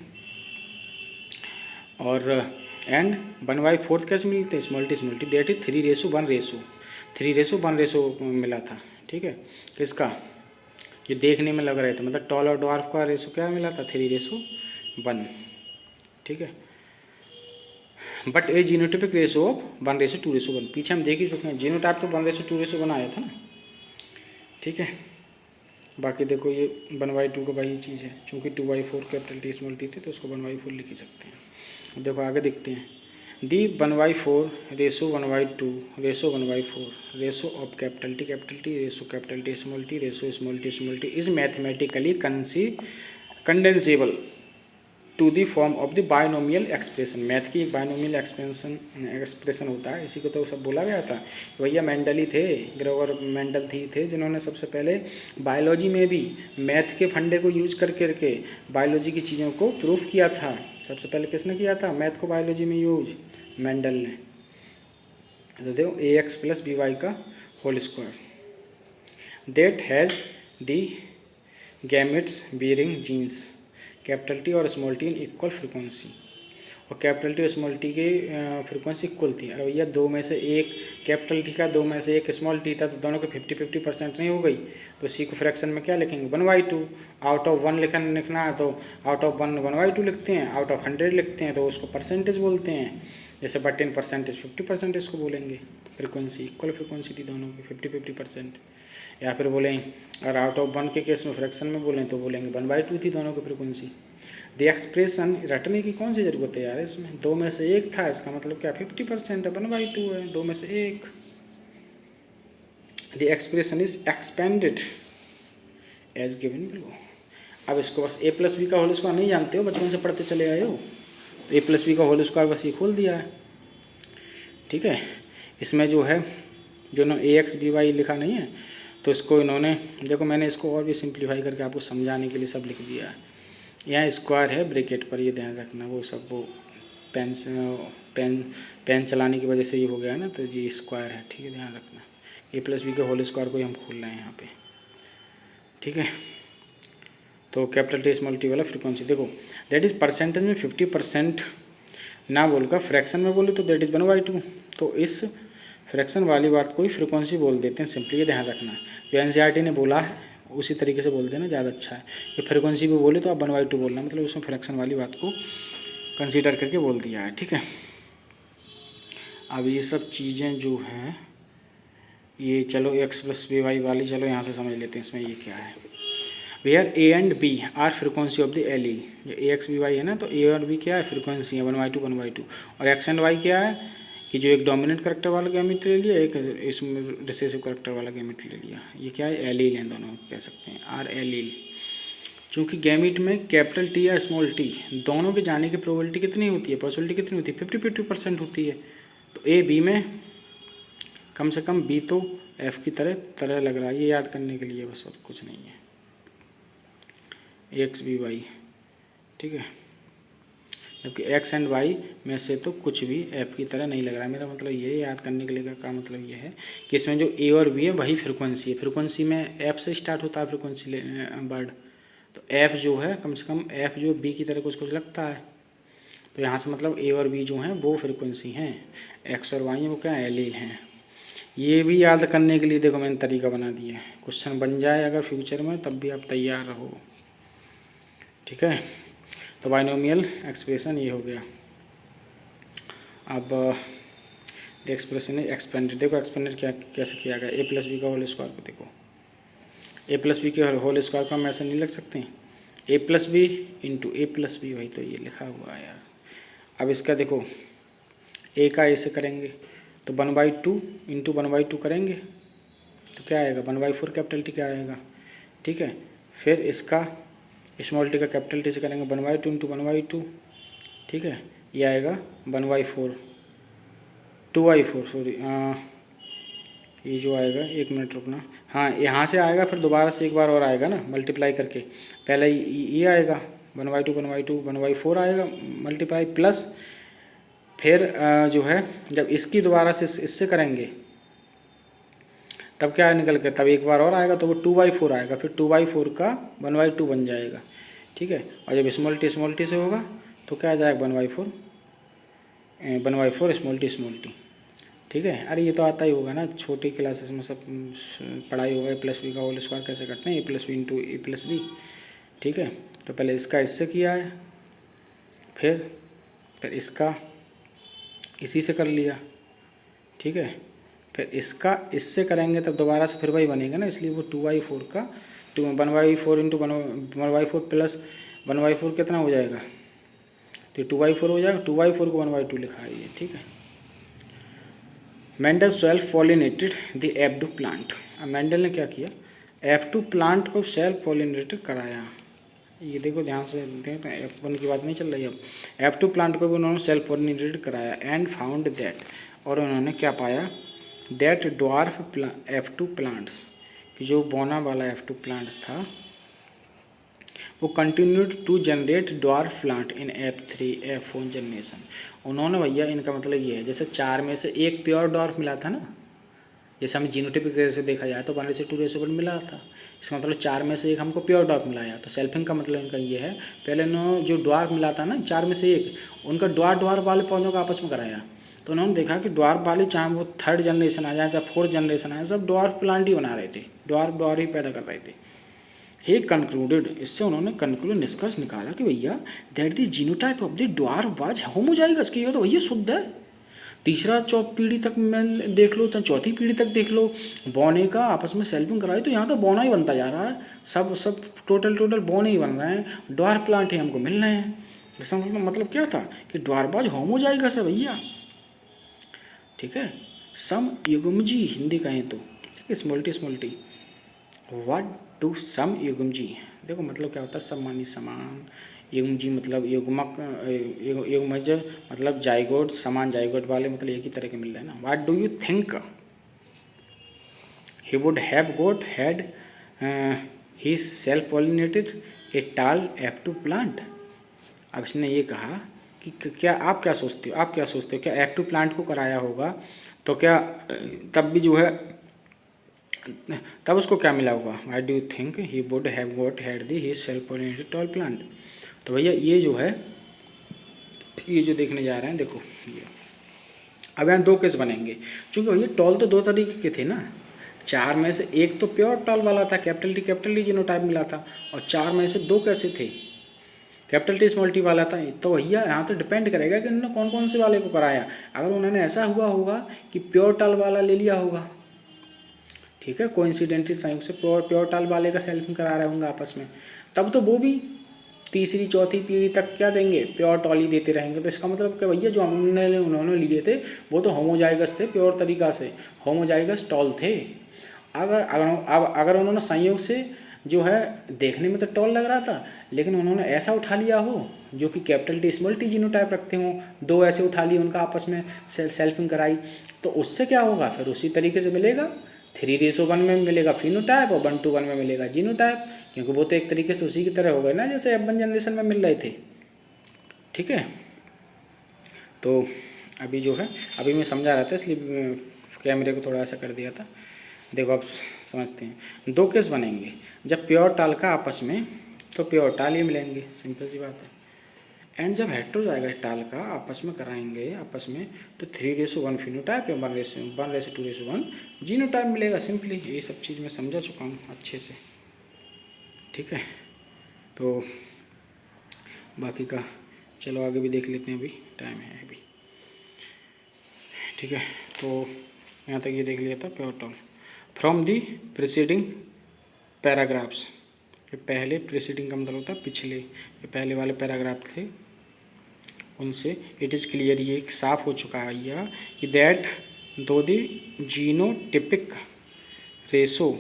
और एंड 1/4 कैसे मिलते हैं, स्मॉल टी, दैट इज 3:1 मिला था, ठीक है। किसका, ये देखने में लग रहे थे, मतलब टॉल और ड्वार्फ का रेशो क्या मिला था, 3:1, ठीक है। But A genotypic ratio of 1:2:1, पीछे हम देख ही चुके हैं, जीनोटाइप तो 1:2:1 आया था ना, ठीक है। बाकी देखो ये 1/2 का वही चीज़ है, चूँकि 2/4 कैपिटल टी स्मॉल टी थे तो उसको 1/4 लिख ही सकते हैं। अब देखो आगे देखते हैं, the 1/4 ratio 1/2 ratio 1/4 ratio of capital T ratio capital T small t is mathematically condensable to the form of the binomial expression. Math की एक बायनोमियल एक्सप्रेशन होता है, इसी को तो सब बोला गया था। भैया मेंडल ही थे, ग्रेगोर मेंडल थे जिन्होंने सबसे पहले बायोलॉजी में भी मैथ के फंडे को यूज करके बायोलॉजी की चीज़ों को प्रूफ किया था। सबसे पहले किसने किया था मैथ को बायोलॉजी में यूज, मेंडल ने। तो देखो ax + by का whole square that has the gametes bearing genes capital T और small T in equal frequency. और कैपिटल टी और स्मॉल टी की फ्रिक्वेंसी इक्वल थी। अरे भैया 2 में से 1 कैपिटल टी था, 2 में से 1 स्मॉल टी था, तो दोनों के 50-50% नहीं हो गई, तो इसी को फ्रैक्शन में क्या लिखेंगे, 1/2। आउट ऑफ 1 लिखना है तो आउट ऑफ 1 1/2 लिखते हैं, आउट ऑफ 100 लिखते हैं तो उसको परसेंटेज बोलते हैं। जैसे 10% 50% को बोलेंगे। फ्रिक्वेंसी इक्वल फ्रिक्वेंसी थी दोनों की, 50-50%। या फिर बोलें अगर आउट ऑफ 1 के केस में फ्रैक्शन में बोलें तो बोलेंगे 1/2 थी दोनों की फ्रिक्वेंसी। द एक्सप्रेशन रटने की कौन सी ज़रूरत है यार, इसमें 2 में से 1 था, इसका मतलब क्या 50% है, 1/2 है, 2 में से 1। The expression is expanded as given below. अब इसको बस a+b का होल स्क्वायर नहीं जानते हो, बचपन से पढ़ते चले आए हो, तो a+b का होल स्क्वायर बस ये खोल दिया है, ठीक है। इसमें जो है जो ना ax by लिखा नहीं है, तो इसको इन्होंने देखो, मैंने इसको और भी सिंप्लीफाई करके आपको समझाने के लिए सब लिख दिया है। यहाँ स्क्वायर है ब्रैकेट पर, ये ध्यान रखना, वो सब वो पेन चलाने की वजह से ये हो गया ना, तो ये स्क्वायर है, ठीक है, ध्यान रखना। a+b के होल स्क्वायर को ही हम खोल रहे हैं यहाँ पे, ठीक है। तो कैपिटल टी स्मॉल टी वाला फ्रीक्वेंसी देखो, दैट इज़ परसेंटेज में 50% ना बोलकर फ्रैक्शन में बोले तो दैट इज़ 1/2। तो इस फ्रैक्शन वाली बात को ही फ्रीक्वेंसी बोल देते हैं, सिंपली ये ध्यान रखना। जो एनसीईआरटी ने बोला है उसी तरीके से बोल देना, ज़्यादा अच्छा है। ये फ्रीक्वेंसी भी बोले तो आप 1/2 बोलना, मतलब उसमें फ्रैक्शन वाली बात को कंसीडर करके बोल दिया है, ठीक है। अब ये सब चीज़ें जो हैं ये चलो x + by वाली चलो यहाँ से समझ लेते हैं, इसमें ये क्या है। Where a and b are frequency of the allele. जो ax by है ना, तो a और b क्या है, फ्रिक्वेंसी है 1/2। और x एंड y क्या है कि जो एक डोमिनेंट करेक्टर वाला गैमेट ले लिया, एक इसमें रिसेसिव करेक्टर वाला गैमेट ले लिया, ये क्या है, एलील हैं दोनों, कह सकते हैं आर एलील। चूँकि गैमेट में कैपिटल टी या स्मॉल टी दोनों के जाने की प्रोबेबिलिटी कितनी होती है, पॉसिबिलिटी कितनी होती है, 50-50% होती है। तो ए बी में कम से कम बी तो एफ की तरह लग रहा है, ये याद करने के लिए बस, और कुछ नहीं है। एक्स बी वाई, ठीक है, जबकि एक्स एंड वाई में से तो कुछ भी एफ की तरह नहीं लग रहा है। मेरा मतलब ये याद करने के लिए का मतलब ये है कि इसमें जो ए और बी है वही फ्रिक्वेंसी है। फ्रिक्वेंसी में एफ से स्टार्ट होता है फ्रिक्वेंसी वर्ड, तो एफ जो है कम से कम एफ जो बी की तरह कुछ लगता है। तो यहाँ से मतलब ए और बी जो हैं वो फ्रिक्वेंसी हैं, एक्स और वाई वो क्या एलील हैं। ये भी याद करने के लिए देखो मैंने तरीका बना दिया है, क्वेश्चन बन जाए अगर फ्यूचर में तब भी आप तैयार रहो। ठीक है, तो बाइनोमियल एक्सप्रेशन ये हो गया। अब एक्सप्रेशन है एक्सपेंडेड। देखो एक्सपेंडेड क्या कैसे किया गया, ए प्लस बी का होल स्क्वायर को देखो, ए प्लस बी के होल स्क्वायर को हम ऐसे नहीं लिख सकते, ए प्लस बी इंटू ए प्लस बी, वही तो ये लिखा हुआ है यार। अब इसका देखो ए का ए से करेंगे तो 1/2 इंटू 1/2 करेंगे तो क्या आएगा 1/4 कैपिटल टी क्या आएगा। ठीक है, फिर इसका स्मॉल टी का कैपिटल टी से करेंगे 1/2 इंटू 1/2। ठीक है, ये आएगा 1/4 2/4 सॉरी, ये जो आएगा, एक मिनट रुकना, हाँ यहाँ से आएगा फिर दोबारा से एक बार और आएगा ना मल्टीप्लाई करके, पहले ये आएगा 1/2 1/4 आएगा मल्टीप्लाई, प्लस फिर जो है जब इसकी दोबारा से इससे करेंगे तब क्या निकल के, तब एक बार और आएगा तो वो 2/4 आएगा, फिर 2/4 का 1/2 बन जाएगा। ठीक है, और जब स्मॉल टी से होगा तो क्या आ जाएगा 1/4 स्मॉल टी। ठीक है, अरे ये तो आता ही होगा ना, छोटी क्लासेस में सब पढ़ाई होगा, ए प्लस बी का होल स्क्वायर कैसे करते हैं, ए प्लस बी इंटू ए प्लस बी। ठीक है, तो पहले इसका इससे किया है, फिर इसका इसी से कर लिया। ठीक है, फिर इसका इससे करेंगे तब दोबारा से फिर वही बनेगा ना, इसलिए वो 2/4 का 1/4 इंटू 1/4 प्लस 1/4 कितना हो जाएगा, तो 2/4 हो जाएगा, 2/4 को 1/2 लिखा है ये। ठीक है, Mendel self pollinated the F2 plant. अब मेंडल ने क्या किया, F2 प्लांट को सेल्फ पॉलिनेटेड कराया। ये देखो ध्यान से देखो, F1 की बात नहीं चल रही, अब F2 प्लांट को भी उन्होंने सेल्फ पॉलिनेटेड कराया एंड फाउंड दैट, और उन्होंने क्या पाया, दैट ड्वार्फ F2 प्लांट्स, कि जो बोना वाला F2 प्लांट्स था वो continued to generate dwarf plant in F3 F4 generation. उन्होंने भैया, इनका मतलब ये है जैसे 4 में से एक प्योर ड्वार्फ मिला था ना, जैसे हम जीनोटाइपिक से देखा जाए तो 1:2 मिला था, इसका मतलब 4 में से एक हमको प्योर ड्वार्फ मिला। तो सेल्फिंग का मतलब इनका ये है, पहले उन्होंने जो ड्वार्फ मिला था ना 4 में से एक, उनका ड्वार्फ वाले पौधों का आपस में कराया, तो उन्होंने देखा कि ड्वार्फ वाले चाहे वो 3rd जनरेशन आ जाए चाहे 4th जनरेशन आए, सब ड्वार्फ प्लांट ही बना रहे थे, ड्वार्फ ही पैदा कर रहे थे। ही कंक्लूडेड, इससे उन्होंने कंक्लूड निष्कर्ष निकाला कि भैया that the genotype of the dwarf was homozygous, कि ये तो भैया शुद्ध है। तीसरा पीढ़ी तक में देख लो, चौथी पीढ़ी तक देख लो, बौने का आपस में सेल्फिंग कराई तो यहाँ तो बौना ही बनता जा रहा है, सब टोटल बौने ही बन रहे हैं, ड्वार्फ प्लांट ही हमको मिल रहे हैं। इसका मतलब क्या था कि ड्वार्फवाज होमोजाइगस है भैया। ठीक है, सम युग्मजी हिंदी कहें तो, ठीक है, small T what to some युग्मजी, देखो मतलब क्या होता है, सब मानी समान, युग्मजी मतलब युग्मक, युग्मज मतलब जाइगोट, समान जाइगोट वाले मतलब एक ही तरह के मिल रहे हैं ना। What do you think he would have got had he self pollinated a tall F2 plant. अब इसने ये कहा कि क्या आप क्या सोचते हो, क्या F2 प्लांट को कराया होगा तो क्या तब भी जो है, तब उसको क्या मिला होगा, why do you think he would have got had the he self pollinated tall plant. तो भैया ये जो है, ये जो देखने जा रहे हैं देखो, ये अब यहाँ 2 केस बनेंगे, क्योंकि भैया टॉल तो 2 तरीके के थे ना, 4 में से एक तो प्योर टॉल वाला था, कैपिटल टी जीनोटाइप मिला था, और 4 में से 2 कैसे थे, कैपिटल टी स्मॉल टी वाला था। तो भैया यहाँ तो डिपेंड करेगा कि उन्होंने कौन कौन से वाले को कराया। अगर उन्होंने ऐसा हुआ होगा कि प्योर टॉल वाला ले लिया होगा, ठीक है, कोइंसिडेंटली संयोग से प्योर टाल वाले का सेल्फिंग करा रहे होंगे आपस में, तब तो वो भी तीसरी चौथी पीढ़ी तक क्या देंगे, प्योर टॉल ही देते रहेंगे। तो इसका मतलब कि भैया जो उन्होंने लिए थे वो तो होमोजाइगस थे, प्योर तरीका से होमोजाइगस टॉल थे। अगर उन्होंने संयोग से जो है देखने में तो टॉल लग रहा था, लेकिन उन्होंने ऐसा उठा लिया हो जो कि capital T small T genotype रखते हों, 2 ऐसे उठा लिए, उनका आपस में सेल्फिंग कराई, तो उससे क्या होगा, फिर उसी तरीके से मिलेगा, 3:1 में मिलेगा फिनोटाइप और 1:1 में मिलेगा जीनोटाइप, क्योंकि वो तो एक तरीके से उसी की तरह हो गए ना जैसे F1 जनरेशन में मिल रहे थे। ठीक है, तो अभी जो है, अभी मैं समझा रहा था इसलिए कैमरे को थोड़ा ऐसा कर दिया था। देखो आप समझते हैं, 2 केस बनेंगे, जब प्योर टाल का आपस में, तो प्योर टाल ही मिलेंगे, सिंपल सी बात है। एंड जब हेट्रो जाएगा टाल का आपस में कराएंगे आपस में, तो 3:1 फिनोटाइप या 1:2:1 जीनोटाइप मिलेगा। सिंपली ये सब चीज़ मैं समझा चुका हूँ अच्छे से, ठीक है। तो बाकी का चलो आगे भी देख लेते हैं, अभी टाइम है अभी, ठीक है। तो यहाँ तक ये देख लिया था pure tall. From the preceding paragraphs, पहले प्रिसीडिंग का मतलब होता है पिछले, पहले वाले पैराग्राफ थे उनसे इट इज़ क्लियर, ये साफ हो चुका है यह कि that though the genotypic ratio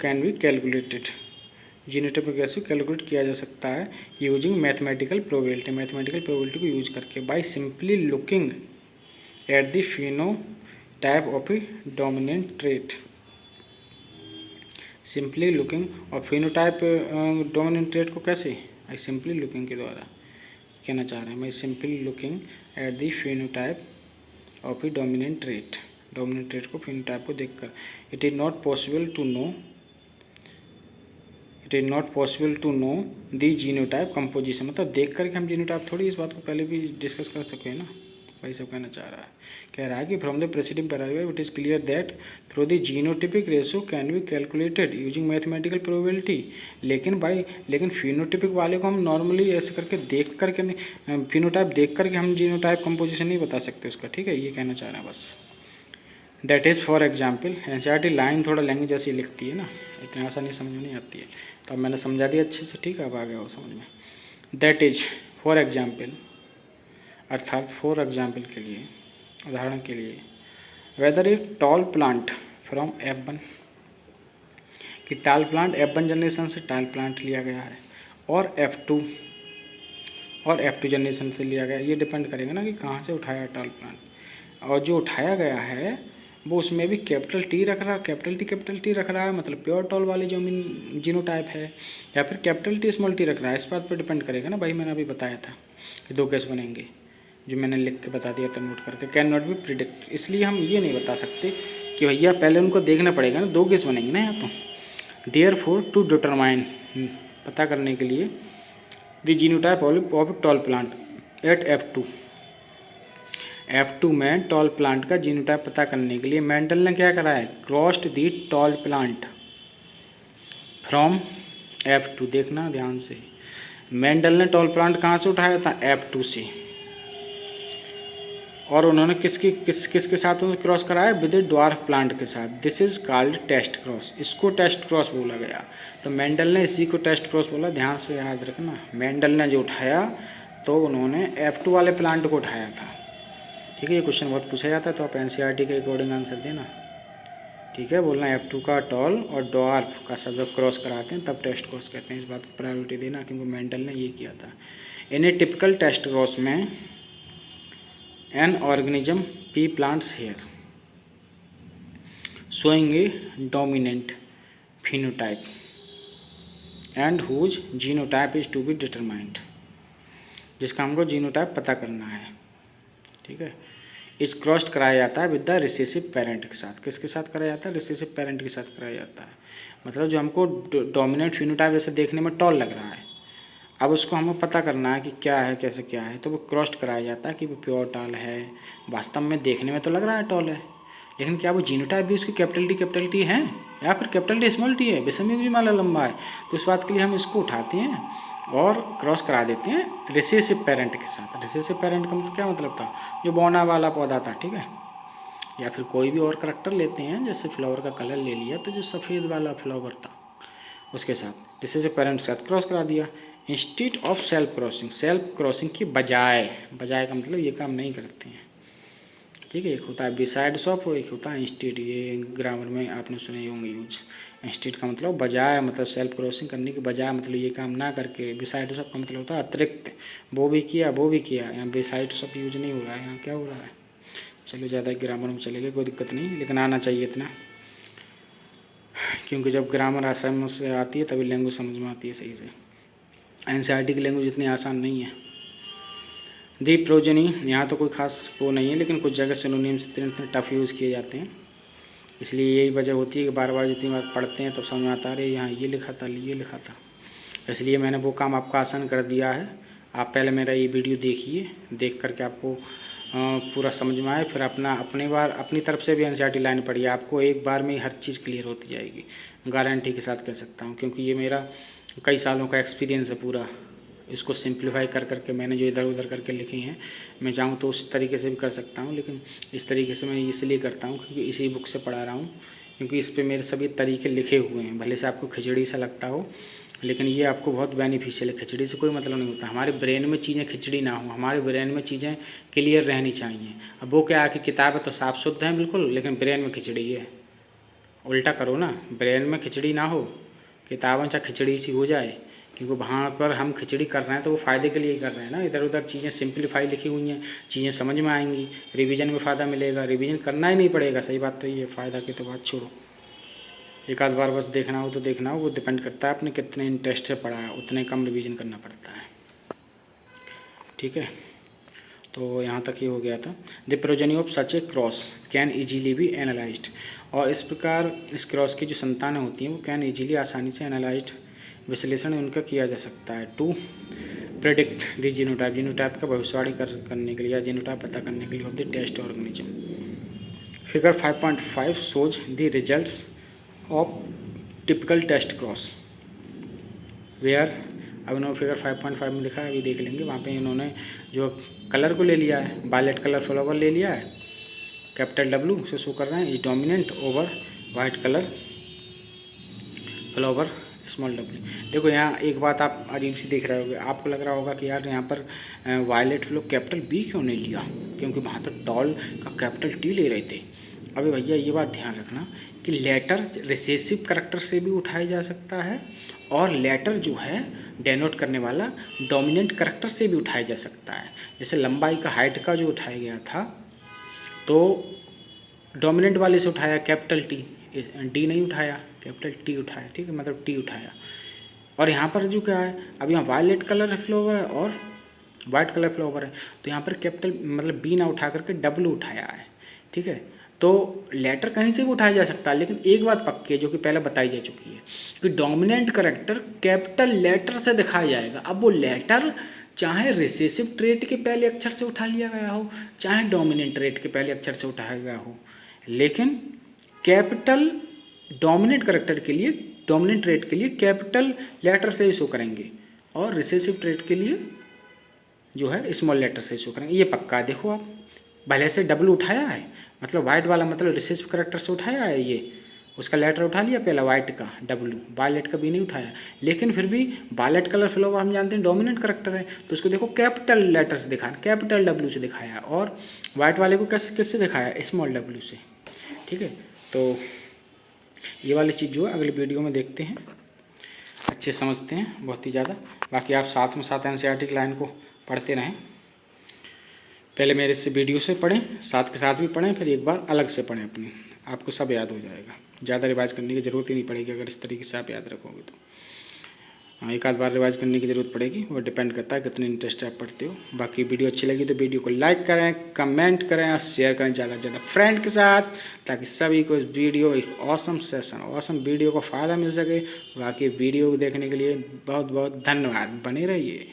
can be calculated, genotypic ratio calculate किया जा सकता है यूजिंग मैथमेटिकल प्रोबेबिलिटी को यूज करके, by simply looking at the phenotype of a dominant trait. Simply looking और फिनोटाइप डोमिनेंट ट्रेट को कैसे, आई सिंपली लुकिंग के द्वारा कहना चाह रहे हैं, मैं simply looking at the phenotype of a dominant trait को फिनोटाइप को देखकर, it is not possible to know the genotype composition, मतलब देख करके हम जीनोटाइप थोड़ी, इस बात को पहले भी डिस्कस कर सके ना, वही सब कहना चाह रहा है। कह रहा है कि from the presiding paragraph it is clear that through the genotypic ratio can be calculated using mathematical probability, लेकिन फिनोटिपिक वाले को हम नॉर्मली ऐसे करके देख करके, फिनोटाइप देख करके हम जीनोटाइप कंपोजिशन नहीं बता सकते उसका, ठीक है, ये कहना चाह रहे हैं बस। That is for example, NCERT line थोड़ा लैंग्वेज ऐसी लिखती है ना, इतना आसानी समझ में नहीं आती है, तो अब मैंने समझा दिया अच्छे से, ठीक है, अब आ गया वो समझ में। दैट इज फॉर एग्जाम्पल, अर्थात फॉर एग्जाम्पल के लिए, उदाहरण के लिए, whether a tall plant from F1, कि टाल प्लांट F1 जनरेशन से टाल प्लांट लिया गया है, और F2 जनरेशन से लिया गया, ये डिपेंड करेगा ना कि कहाँ से उठाया है टाल प्लांट, और जो उठाया गया है वो उसमें भी कैपिटल टी रख रहा है, मतलब प्योर टॉल वाली जो जीनोटाइप है, या फिर कैपिटल टी स्मॉल टी रख रहा है, इस बात पर डिपेंड करेगा ना भाई। मैंने अभी बताया था कि दो केस बनेंगे, जो मैंने लिख के बता दिया था नोट करके, कैन नॉट बी प्रिडिक्ट, इसलिए हम ये नहीं बता सकते कि भैया पहले उनको देखना पड़ेगा ना, दो केस बनेंगे ना यहाँ तो। देयरफॉर टू डिटरमाइन, पता करने के लिए, the genotype of tall plant at F2 में टॉल प्लांट का जीनोटाइप पता करने के लिए मेंडल ने क्या करा है, crossed the toll plant from F2, देखना ध्यान से, मेंडल ने टॉल प्लांट कहाँ से उठाया था, F2 से, और उन्होंने किसके साथ क्रॉस कराया, विद ड्वार्फ प्लांट के साथ। This is called test cross, इसको टेस्ट क्रॉस बोला गया। तो मेंडल ने इसी को टेस्ट क्रॉस बोला, ध्यान से याद रखना। मेंडल ने जो उठाया तो उन्होंने F2 वाले प्लांट को उठाया था, ठीक है। ये क्वेश्चन बहुत पूछा जाता है, तो आप एनसीईआरटी के अकॉर्डिंग आंसर देना, ठीक है। बोलना F2 का टॉल और ड्वार्फ का सब जब क्रॉस कराते हैं तब टेस्ट क्रॉस कहते हैं, इस बात को प्रायोरिटी देना, क्योंकि मेंडल ने ये किया था। In a typical test cross में an organism pea plants here showing a dominant phenotype and whose genotype is to be determined, जिसका हमको जीनोटाइप पता करना है, ठीक है। इस क्रॉस्ड कराया जाता है विद द रिसेसिव पेरेंट के साथ, किसके साथ कराया जाता है, रिसेसिव पेरेंट के साथ कराया जाता है। मतलब जो हमको डोमिनेंट फिनोटाइप जैसे देखने में टॉल लग रहा है, अब उसको हमें पता करना है कि क्या है, कैसे क्या है, तो वो क्रॉस्ड कराया जाता है कि वो प्योर टॉल है। वास्तव में देखने में तो लग रहा है टॉल है, लेकिन क्या वो जीनोटाइप भी उसकी कैपिटल टी है या फिर कैपिटल टी स्मॉल टी है, विषमयुग्ममाला लंबा है, तो उस बात के लिए हम इसको उठाते हैं और क्रॉस करा देते हैं रिसेसिव पेरेंट के साथ। रिसेसिव पेरेंट का मतलब क्या मतलब था, जो बौना वाला पौधा था, ठीक है, या फिर कोई भी और करैक्टर लेते हैं, जैसे फ्लावर का कलर ले लिया तो जो सफ़ेद वाला फ्लावर था उसके साथ रिसेसिव पेरेंट के साथ क्रॉस करा दिया। इंस्टीड ऑफ सेल्फ क्रॉसिंग की बजाय का मतलब ये काम नहीं करते हैं, ठीक है। एक होता है बिसाइड्स ऑफ, एक होता है इंस्टीड, ये ग्रामर में आपने सुने होंगे यूज। इंस्टीड का मतलब बजाय, मतलब सेल्फ क्रॉसिंग करने के बजाय, मतलब ये काम ना करके। बिसाइड्स ऑफ का मतलब होता है अतिरिक्त, वो भी किया। यहाँ बिसाइड्स ऑफ यूज नहीं हो रहा है, यहाँ क्या हो रहा है। चलो ज़्यादा ग्रामर में चले गए, कोई दिक्कत नहीं, लेकिन आना चाहिए इतना, क्योंकि जब ग्रामर आसान से आती है तभी लैंग्वेज समझ में आती है सही से। एनसीईआरटी की लैंग्वेज इतनी आसान नहीं है। दी प्रोजेनी, यहाँ तो कोई खास वो नहीं है, लेकिन कुछ जगह सिनोनिम्स इतने टफ यूज़ किए जाते हैं, इसलिए यही वजह होती है कि बार बार जितनी बार पढ़ते हैं तब समझ में आता है, अरे यहाँ ये लिखा था, ये लिखा था। इसलिए मैंने वो काम आपका आसान कर दिया है। आप पहले मेरा ये वीडियो देखिए, देख करके आपको पूरा समझ में आए, फिर अपनी तरफ से भी एनसीईआरटी लाइन पढ़िए, आपको एक बार में ही हर चीज़ क्लियर होती जाएगी, गारंटी के साथ कह सकता हूँ, क्योंकि ये मेरा कई सालों का एक्सपीरियंस है पूरा। इसको सिंप्लीफाई कर करके मैंने जो इधर उधर करके लिखे हैं, मैं चाहूँ तो उस तरीके से भी कर सकता हूँ, लेकिन इस तरीके से मैं इसलिए करता हूँ क्योंकि इसी बुक से पढ़ा रहा हूँ, क्योंकि इस पे मेरे सभी तरीके लिखे हुए हैं। भले से आपको खिचड़ी सा लगता हो, लेकिन ये आपको बहुत बेनिफिशियल है। खिचड़ी से कोई मतलब नहीं होता, हमारे ब्रेन में चीज़ें खिचड़ी ना हो, हमारे ब्रेन में चीज़ें क्लियर रहनी चाहिए। अब वो क्या है कि किताबें तो साफ शुद्ध हैं बिल्कुल, लेकिन ब्रेन में खिचड़ी है। उल्टा करो ना, ब्रेन में खिचड़ी ना हो, किताबें चाहे खिचड़ी सी हो जाए, क्योंकि वहाँ पर हम खिचड़ी कर रहे हैं तो वो फ़ायदे के लिए ही कर रहे हैं ना। इधर उधर चीज़ें सिंप्लीफाई लिखी हुई हैं, चीज़ें समझ में आएंगी, रिवीजन में फ़ायदा मिलेगा, रिवीजन करना ही नहीं पड़ेगा। सही बात तो ये, फ़ायदा की तो बात छोड़ो, एक आध बार बस देखना हो तो देखना हो, वो डिपेंड करता है आपने कितने इंटरेस्ट से पढ़ा है, उतने कम रिवीजन करना पड़ता है। ठीक है, तो यहाँ तक ये हो गया था। The progeny of such A cross can easily B analysed, और इस प्रकार इस क्रॉस की जो संतानें होती हैं वो कैन ईजीली, आसानी से एनालाइज्ड, विश्लेषण उनका किया जा सकता है। To predict the genotype, genotype का भविष्यवाणी करने के लिए या जीनोटाइप पता करने के लिए of the test organism. Figure 5.5 shows the results of typical test cross where, अब इन्होंने फिगर 5.5 में लिखा है, अभी देख लेंगे। वहाँ पे इन्होंने जो कलर को ले लिया है, वायलेट कलर फ्लावर ले लिया है, कैपिटल W से शो कर रहे हैं, is dominant over white colour flower small w। देखो यहाँ एक बात आप अजीब सी देख रहे होगे, आपको लग रहा होगा कि यार यहाँ पर वायलेट फ्लो कैपिटल B क्यों नहीं लिया, क्योंकि वहाँ तो टॉल का कैपिटल T ले रहे थे। अबे भैया ये बात ध्यान रखना कि लेटर रिसेसिव करैक्टर से भी उठाया जा सकता है, और लेटर जो है डेनोट करने वाला डोमिनेंट करैक्टर से भी उठाया जा सकता है। जैसे लंबाई का, हाइट का जो उठाया गया था तो डोमिनेंट वाले से उठाया कैपिटल T, D नहीं उठाया, कैपिटल T उठाया। ठीक है, मतलब T उठाया। और यहाँ पर जो क्या है, अब यहाँ वायलेट कलर फ्लावर है और वाइट कलर फ्लावर है, तो यहाँ पर कैपिटल मतलब B ना उठा करके W उठाया है। ठीक है, तो लेटर कहीं से भी उठाया जा सकता है, लेकिन एक बात पक्की है जो कि पहले बताई जा चुकी है कि डोमिनेंट करैक्टर कैपिटल लेटर से दिखाया जाएगा। अब वो लेटर चाहे रिसेसिव ट्रेट के पहले अक्षर से उठा लिया गया हो, चाहे डोमिनेंट ट्रेट के पहले अक्षर से उठाया गया हो, लेकिन कैपिटल डोमिनेंट करैक्टर के लिए, डोमिनेंट ट्रेट के लिए कैपिटल लेटर से ही शो करेंगे, और रिसेसिव ट्रेट के लिए जो है स्मॉल लेटर से शो करेंगे। ये पक्का है। देखो आप, भले से W उठाया है, मतलब वाइट वाला मतलब रिसेसिव करैक्टर से उठाया है, ये उसका लेटर उठा लिया पहला वाइट का W, वायलेट का भी नहीं उठाया, लेकिन फिर भी वायलेट कलर फ्लावर हम जानते हैं डोमिनेंट करैक्टर है, तो उसको देखो कैपिटल लेटर से दिखाया, कैपिटल W से दिखाया, और वाइट वाले को किससे दिखाया, स्मॉल W से। ठीक है, तो ये वाली चीज़ जो है अगली वीडियो में देखते हैं, अच्छे समझते हैं बहुत ही ज़्यादा। बाकी आप साथ में साथ एनसीईआरटी की लाइन को पढ़ते रहें, पहले मेरे से वीडियो से पढ़ें, साथ के साथ भी पढ़ें, फिर एक बार अलग से पढ़ें अपनी, आपको सब याद हो जाएगा, ज़्यादा रिवाइज करने की ज़रूरत ही नहीं पड़ेगी अगर इस तरीके से आप याद रखोगे तो। हाँ, एक आध बार रिवाइज करने की ज़रूरत पड़ेगी, वो डिपेंड करता है कितने इंटरेस्ट आप पढ़ते हो। बाकी वीडियो अच्छी लगी तो वीडियो को लाइक करें, कमेंट करें और शेयर करें ज़्यादा से ज़्यादा फ्रेंड के साथ, ताकि सभी को इस वीडियो, एक ऑसम सेशन, ऑसम वीडियो को फ़ायदा मिल सके। बाकी वीडियो को देखने के लिए बहुत बहुत धन्यवाद, बने रहिए।